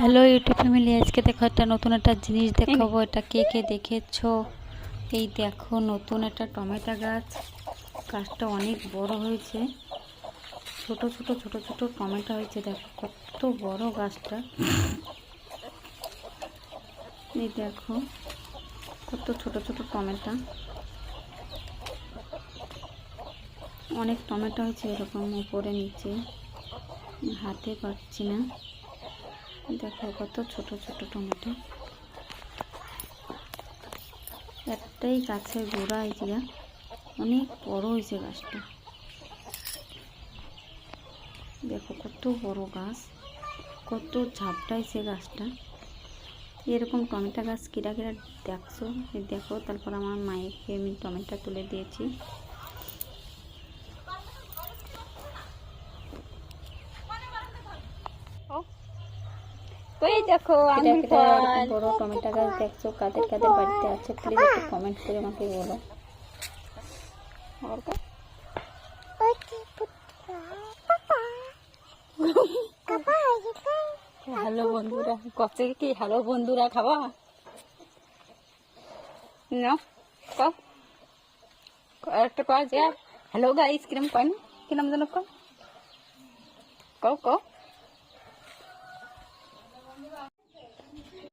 Hello YouTube family, আজকে দেখো একটা নতুন একটা জিনিস দেখাবো। এটা কে কে দেখেছো? এই দেখো নতুন একটা টমেটো গাছ। গাছটা অনেক বড় হয়েছে, ছোট ছোট ছোট ছোট টমেটো হয়েছে। দেখো কত বড় গাছটা। এই দেখো কত ছোট ছোট টমেটো, অনেক টমেটো হয়েছে এরকম উপরে নিচে, হাতে পাচ্ছি না। দেখো কত ছোট ছোট টমেটো, একটাই গাছের গোড়া হয়েছে, অনেক বড় হয়েছে গাছটা। দেখো কত বড় গাছ, কত ঝাপটাইছে গাছটা। এরকম টমেটো গাছ কিরা কিরা দেখছো দেখো। তারপর আমার মায়েরকে আমি টমেটো তুলে দিয়েছি। ওই দেখো বড় টমেটো গাছ দেখছো, কাদের কাদের বাড়িতে আছে প্লিজ একটু কমেন্ট করে আমাকে বলো। হ্যালো বন্ধুরা, কচে কি হ্যালো বন্ধুরা খাবা না? একটা পাওয়া যায়। হ্যালো গাইস কিরম কয় না, কিরম যেন কও কও